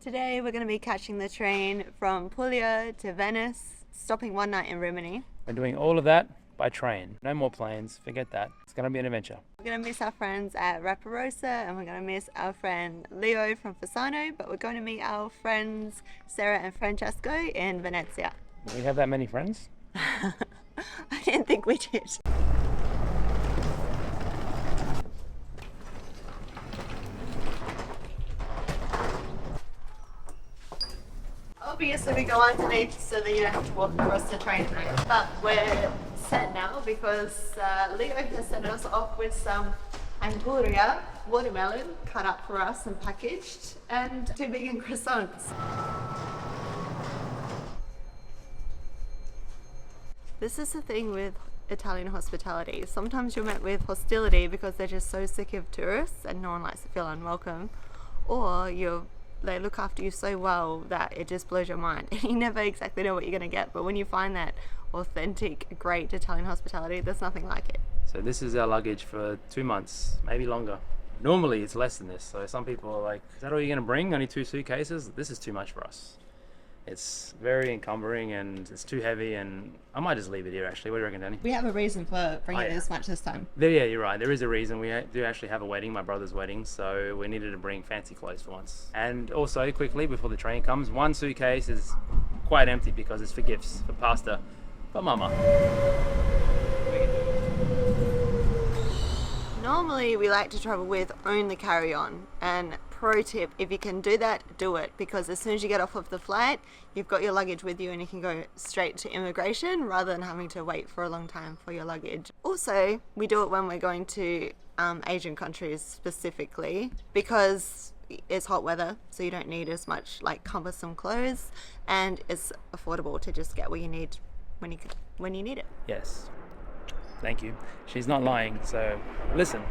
Today we're going to be catching the train from Puglia to Venice, stopping one night in Rimini. We're doing all of that by train. No more planes, forget that. It's going to be an adventure. We're going to miss our friends at Raparosa and we're going to miss our friend Leo from Fasano, but we're going to meet our friends Sarah and Francesco in Venezia. Do we have that many friends? I didn't think we did. Obviously we go underneath so that you don't have to walk across the train, but we're set now because Leo has sent us off with some anguria, watermelon, cut up for us and packaged, and 2 vegan croissants. This is the thing with Italian hospitality. Sometimes you're met with hostility because they're just so sick of tourists and no one likes to feel unwelcome, or they look after you so well that it just blows your mind and you never exactly know what you're going to get. But when you find that authentic, great Italian hospitality, there's nothing like it. So this is our luggage for 2 months, maybe longer. Normally it's less than this, so some people are like, is that all you're going to bring? Only 2 suitcases? This is too much for us. It's very encumbering and it's too heavy, and I might just leave it here actually. What do you reckon, Danny? We have a reason for bringing this much this time. Yeah, you're right. There is a reason. We do actually have a wedding, my brother's wedding, so we needed to bring fancy clothes for once. And also, quickly, before the train comes, 1 suitcase is quite empty because it's for gifts, for pasta, for mama. Normally we like to travel with only carry-on, and pro tip, if you can do that, do it, because as soon as you get off of the flight you've got your luggage with you and you can go straight to immigration rather than having to wait for a long time for your luggage. Also, we do it when we're going to Asian countries specifically because it's hot weather, so you don't need as much like cumbersome clothes, and it's affordable to just get what you need when you need it. Yes. Thank you. She's not lying, so listen.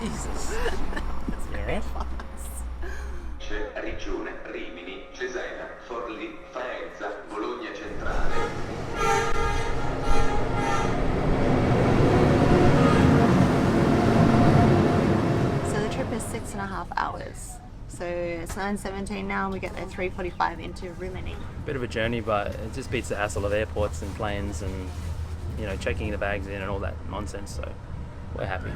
Jesus. Very fast. Regione, Rimini, Cesena, Forlì, Faenza, Bologna Centrale. So the trip is 6.5 hours. So it's 9:17 now, we get there 3:45 into Rimini. Bit of a journey, but it just beats the hassle of airports and planes and, you know, checking the bags in and all that nonsense, so we're happy.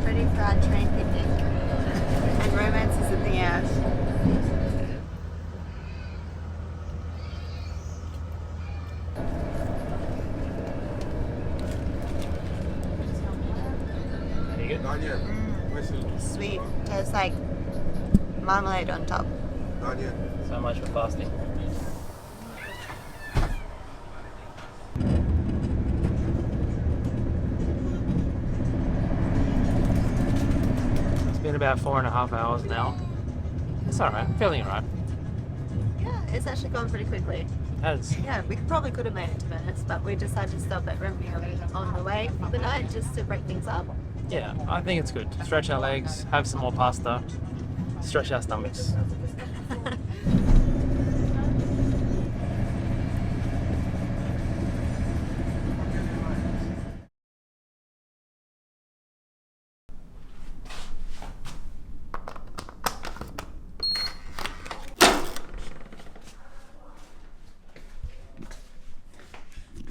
Ready for our train picnic. And romance is in the air. Daniel, Sweet. Tastes like marmalade on top. Daniel. So much for fasting. It's been about 4.5 hours now. It's alright, I'm feeling alright. Yeah, it's actually gone pretty quickly. Yeah, we probably could have made it to Venice, but we decided to stop at Rimini on the way for the night just to break things up. Yeah, I think it's good. Stretch our legs, have some more pasta, stretch our stomachs.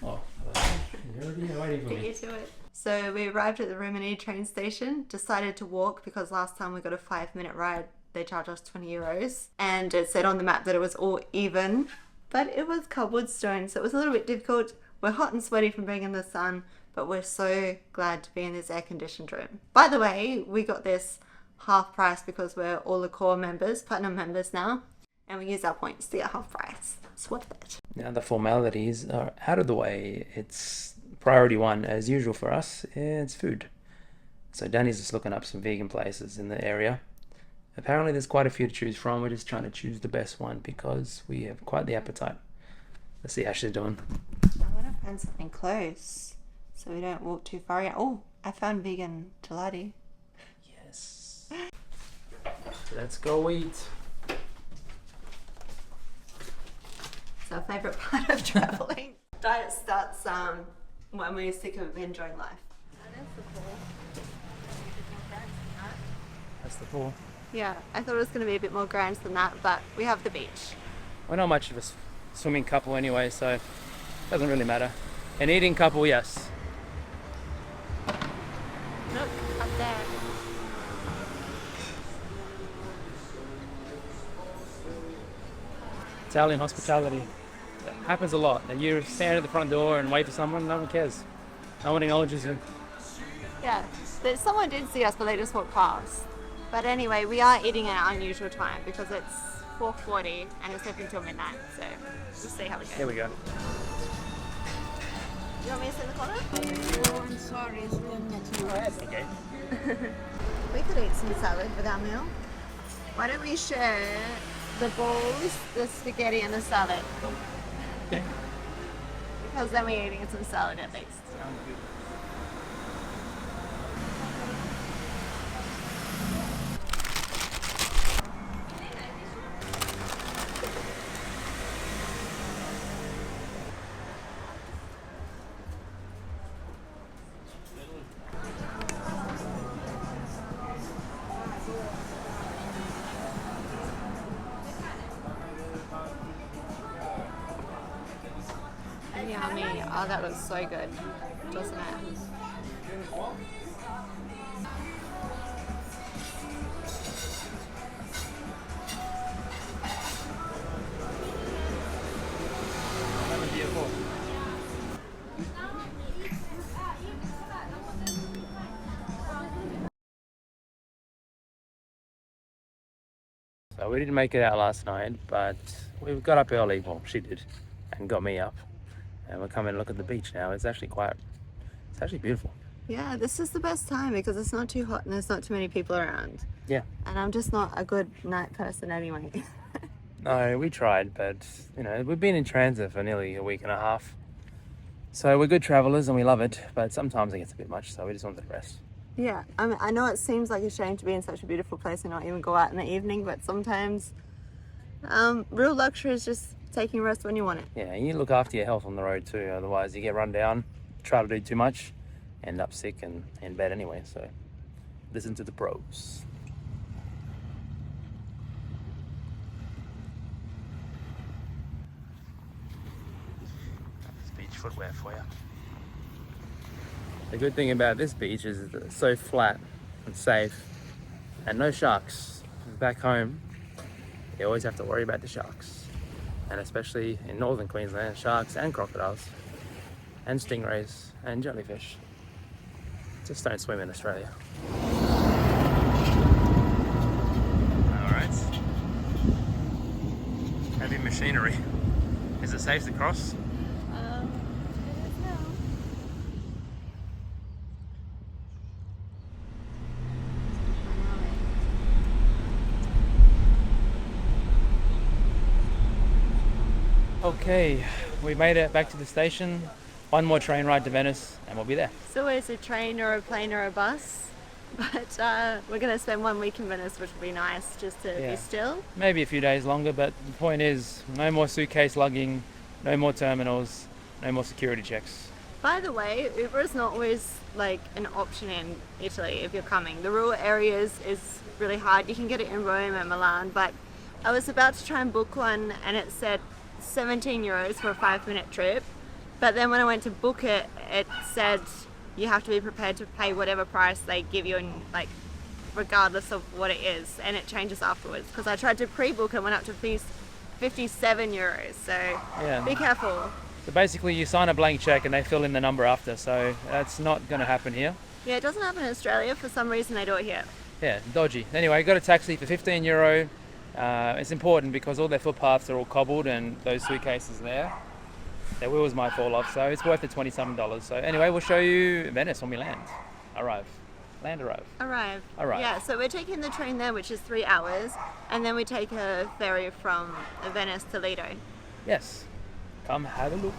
Oh, you're already waiting for Get me. used to it. So we arrived at the Rimini train station, decided to walk because last time we got a 5-minute ride, they charged us 20 euros. And it said on the map that it was all even, but it was cobblestone, so it was a little bit difficult. We're hot and sweaty from being in the sun, but we're so glad to be in this air-conditioned room. By the way, we got this half price because we're all the core members, platinum members now, and we use our points to get half price. It's worth it. Now the formalities are out of the way. It's priority 1, as usual for us, it's food. So Danny's just looking up some vegan places in the area. Apparently there's quite a few to choose from. We're just trying to choose the best one because we have quite the appetite. Let's see how she's doing. I want to find something close. so we don't walk too far out. Oh, I found vegan gelati. Yes. Let's go eat. It's our favourite part of travelling. Diet starts when we're sick of enjoying life. That's the pool. Yeah, I thought it was going to be a bit more grand than that, but we have the beach. We're not much of a swimming couple anyway, so it doesn't really matter. An eating couple, yes. Look, up there. Italian hospitality. It happens a lot. And you stand at the front door and wait for someone, no one cares. No one acknowledges you. Yeah, someone did see us, but they just walked past. But anyway, we are eating at an unusual time because it's 4:40 and it's open until midnight, so we'll see how we go. Here we go. You want me to sit in the corner? Oh, I'm sorry, it's not Okay. We could eat some salad with our meal. Why don't we share the bowls, the spaghetti and the salad? Okay. Because then we're eating some salad at least. Sounds good. Yummy. Oh, that looks so good, doesn't it? So we didn't make it out last night, but we got up early. Well, she did, and got me up. And we're coming to look at the beach now. It's actually beautiful. Yeah, this is the best time because it's not too hot and there's not too many people around. Yeah. And I'm just not a good night person anyway. No, we tried, but we've been in transit for nearly a week and a half. So we're good travelers and we love it, but sometimes it gets a bit much, so we just wanted to rest. Yeah, I mean, I know it seems like a shame to be in such a beautiful place and not even go out in the evening, but sometimes real luxury is just taking rest when you want it. Yeah, and you look after your health on the road too, otherwise you get run down, try to do too much, end up sick and in bed anyway, so listen to the pros. That's beach footwear for you. The good thing about this beach is that it's so flat and safe and no sharks. Back home, you always have to worry about the sharks. And especially in northern Queensland, sharks and crocodiles and stingrays and jellyfish. Just don't swim in Australia. Alright. Heavy machinery. Is it safe to cross? It is now. Okay, we made it back to the station. One more train ride to Venice and we'll be there. So it's a train or a plane or a bus, but we're going to spend 1 week in Venice, which will be nice just to Yeah. be still. Maybe a few days longer, but the point is no more suitcase lugging, no more terminals, no more security checks. By the way, Uber is not always like an option in Italy if you're coming. The rural areas is really hard. You can get it in Rome and Milan, but I was about to try and book one and it said 17 euros for a 5-minute trip. But then when I went to book it, it said you have to be prepared to pay whatever price they give you, and like regardless of what it is, and it changes afterwards. Because I tried to pre-book it, went up to 57 euros. So Yeah. be careful. So basically you sign a blank check and they fill in the number after, so that's not going to happen here. Yeah, it doesn't happen in Australia. For some reason, they do it here. Yeah, dodgy. Anyway, got a taxi for €15. It's important because all their footpaths are all cobbled and those suitcases there, their wheels might fall off, so it's worth the $20-something. So anyway, we'll show you Venice when we land. Arrive. Land, arrive. Arrive. Arrive. Yeah, so we're taking the train there, which is 3 hours, and then we take a ferry from Venice to Lido. Yes. Come have a look.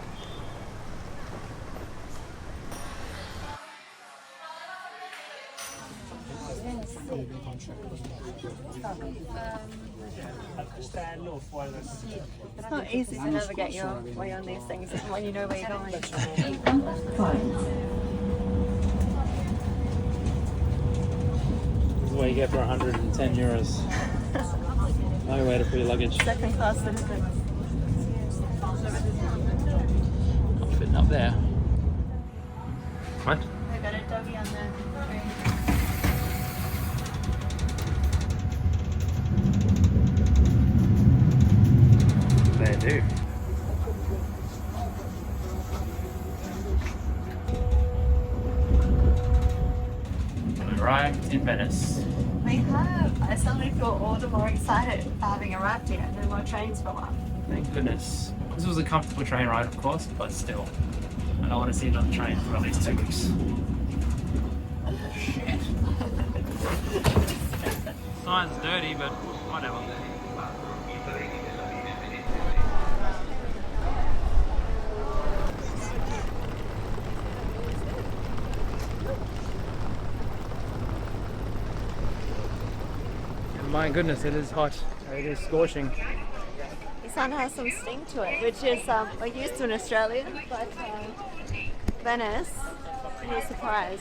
It's not easy to navigate your way on these things when you know where you're going. This is what you get for 110 euros. No way to put your luggage. Second class citizens. Not fitting up there. What? They got a doggy on there. They do. We arrived in Venice. We have. I suddenly feel all the more excited for having arrived here. No more trains for a while. Thank goodness. This was a comfortable train ride, of course, but still. I don't want to see another train for at least 2 weeks. Shit. Sign's dirty, but whatever. My goodness, it is hot. It is scorching. The sun has some sting to it, which is we're used to in Australia, but Venice, no surprise.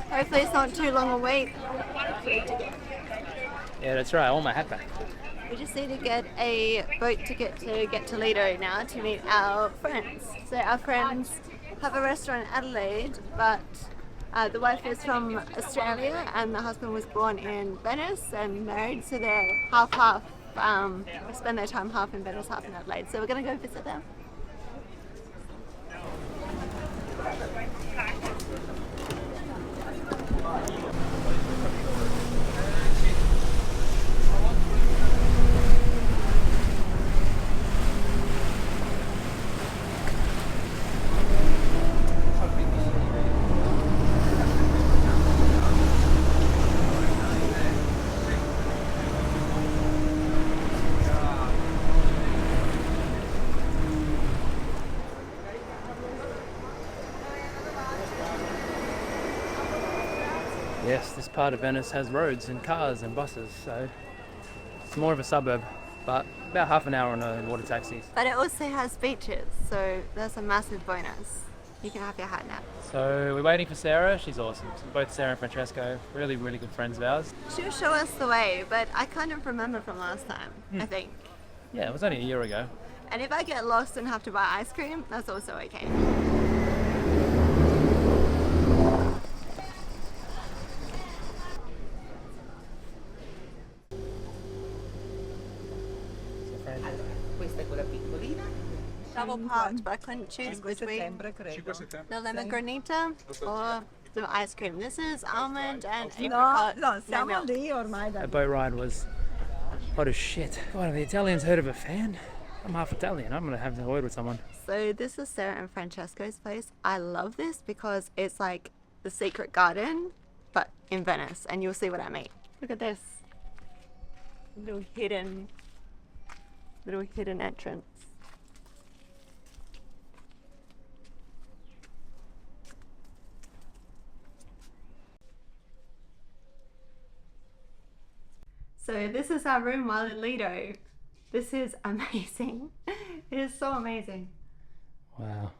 Hopefully it's not too long a wait. Yeah, that's right. I want my hat back. We just need to get a boat ticket to get to Lido now to meet our friends. So our friends have a restaurant in Adelaide, but the wife is from Australia and the husband was born in Venice and married, so they're half-half. Spend their time half in Venice, half in Adelaide. So we're going to go visit them. Yes, this part of Venice has roads and cars and buses, so it's more of a suburb, but about half an hour on a water taxi. But it also has beaches, so that's a massive bonus. You can have your hat now. So we're waiting for Sarah. She's awesome. So both Sarah and Francesco, really, really good friends of ours. She'll show us the way, but I kind of remember from last time, I think. Yeah, it was only a year ago. And if I get lost and have to buy ice cream, that's also okay. Double parked, but I couldn't choose between the lemon granita or the ice cream. This is almond and apricot. No, no siamo milk. lì ormai da That boat ride was hot as shit. God, have the Italians heard of a fan? I'm half Italian. I'm going to have to word with someone. So this is Sarah and Francesco's place. I love this because it's like the secret garden, but in Venice, and you'll see what I mean. Look at this little hidden entrance. So this is our room while in Lido. This is amazing. It is so amazing. Wow.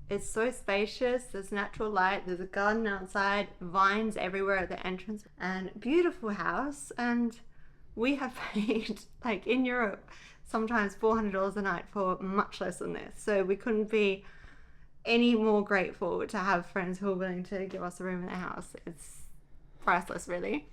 It's so spacious, there's natural light, there's a garden outside, vines everywhere at the entrance, and beautiful house. And we have paid, like in Europe, sometimes $400 a night for much less than this. So we couldn't be any more grateful to have friends who are willing to give us a room in their house. It's priceless, really.